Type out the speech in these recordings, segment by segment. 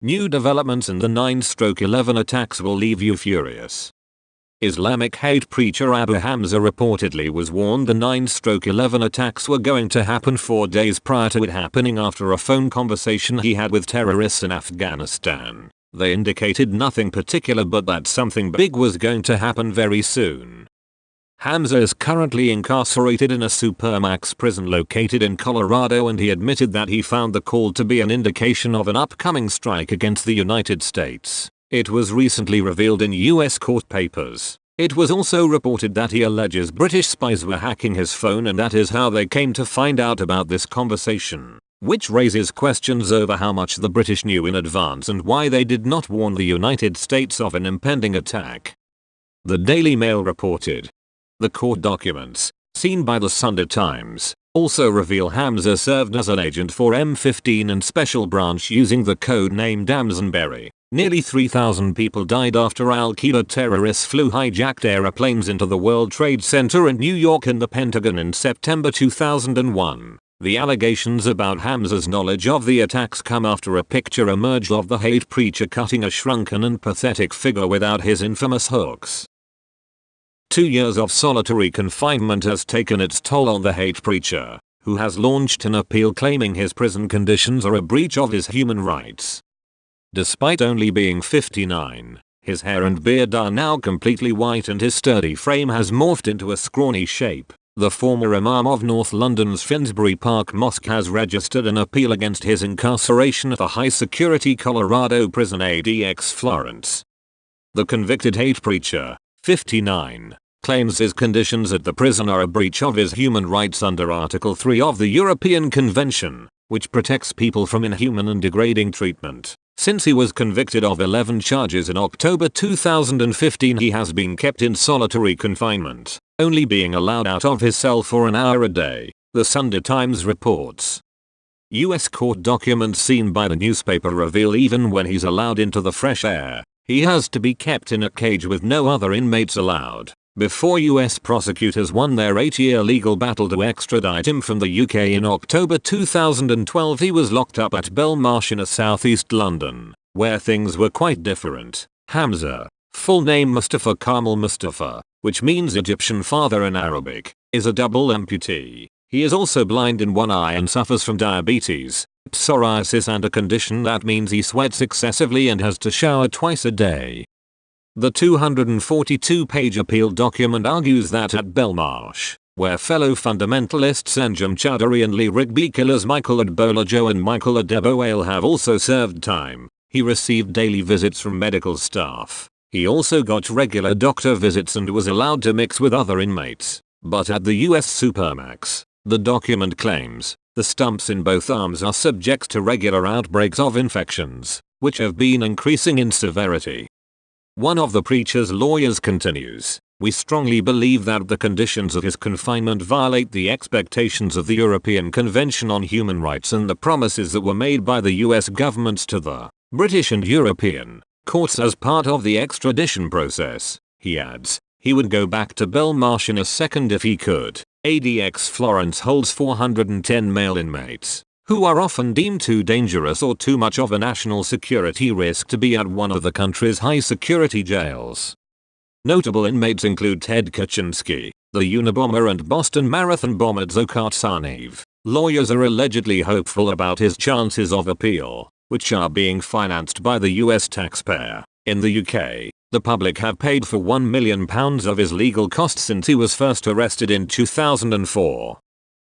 New developments in the 9/11 attacks will leave you furious. Islamic hate preacher Abu Hamza reportedly was warned the 9/11 attacks were going to happen 4 days prior to it happening after a phone conversation he had with terrorists in Afghanistan. They indicated nothing particular but that something big was going to happen very soon. Hamza is currently incarcerated in a Supermax prison located in Colorado, and he admitted that he found the call to be an indication of an upcoming strike against the United States. It was recently revealed in US court papers. It was also reported that he alleges British spies were hacking his phone, and that is how they came to find out about this conversation, which raises questions over how much the British knew in advance and why they did not warn the United States of an impending attack. The Daily Mail reported. The court documents, seen by the Sunday Times, also reveal Hamza served as an agent for M15 and Special Branch using the code name Damsonberry. Nearly 3,000 people died after Al-Qaeda terrorists flew hijacked airplanes into the World Trade Center in New York and the Pentagon in September 2001. The allegations about Hamza's knowledge of the attacks come after a picture emerged of the hate preacher cutting a shrunken and pathetic figure without his infamous hooks. 2 years of solitary confinement has taken its toll on the hate preacher, who has launched an appeal claiming his prison conditions are a breach of his human rights. Despite only being 59, his hair and beard are now completely white and his sturdy frame has morphed into a scrawny shape. The former imam of North London's Finsbury Park Mosque has registered an appeal against his incarceration at a high-security Colorado prison ADX Florence. The convicted hate preacher, 59, claims his conditions at the prison are a breach of his human rights under Article 3 of the European Convention, which protects people from inhuman and degrading treatment. Since he was convicted of 11 charges in October 2015, he has been kept in solitary confinement, only being allowed out of his cell for an hour a day, the Sunday Times reports. US court documents seen by the newspaper reveal even when he's allowed into the fresh air, he has to be kept in a cage with no other inmates allowed. Before US prosecutors won their 8-year legal battle to extradite him from the UK in October 2012, he was locked up at Belmarsh in southeast London, where things were quite different. Hamza, full name Mustafa Kamal Mustafa, which means Egyptian father in Arabic, is a double amputee. He is also blind in one eye and suffers from diabetes, psoriasis, and a condition that means he sweats excessively and has to shower twice a day. The 242-page appeal document argues that at Belmarsh, where fellow fundamentalists Anjem Choudary and Lee Rigby killers Michael Adbolajo and Michael Adeboale have also served time, he received daily visits from medical staff. He also got regular doctor visits and was allowed to mix with other inmates. But at the US Supermax, the document claims, the stumps in both arms are subject to regular outbreaks of infections, which have been increasing in severity. One of the preacher's lawyers continues, "We strongly believe that the conditions of his confinement violate the expectations of the European Convention on Human Rights and the promises that were made by the US governments to the British and European courts as part of the extradition process." He adds, he would go back to Belmarsh in a second if he could. ADX Florence holds 410 male inmates, who are often deemed too dangerous or too much of a national security risk to be at one of the country's high-security jails. Notable inmates include Ted Kaczynski, the Unabomber, and Boston Marathon bomber Dzhokhar Tsarnaev. Lawyers are allegedly hopeful about his chances of appeal, which are being financed by the US taxpayer. In the UK, the public have paid for £1 million of his legal costs since he was first arrested in 2004.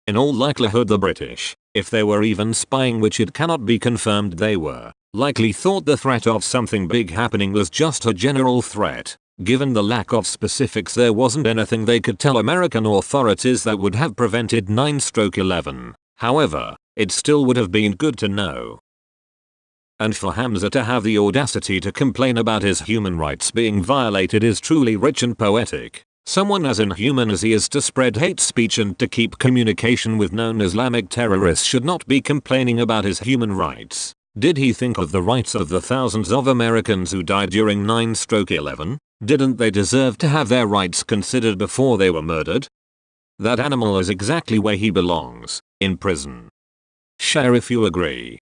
In all likelihood the British, if they were even spying, which it cannot be confirmed they were, likely thought the threat of something big happening was just a general threat. Given the lack of specifics, there wasn't anything they could tell American authorities that would have prevented 9/11. However, it still would have been good to know. And for Hamza to have the audacity to complain about his human rights being violated is truly rich and poetic. Someone as inhuman as he is to spread hate speech and to keep communication with known Islamic terrorists should not be complaining about his human rights. Did he think of the rights of the thousands of Americans who died during 9/11? Didn't they deserve to have their rights considered before they were murdered? That animal is exactly where he belongs, in prison. Share if you agree.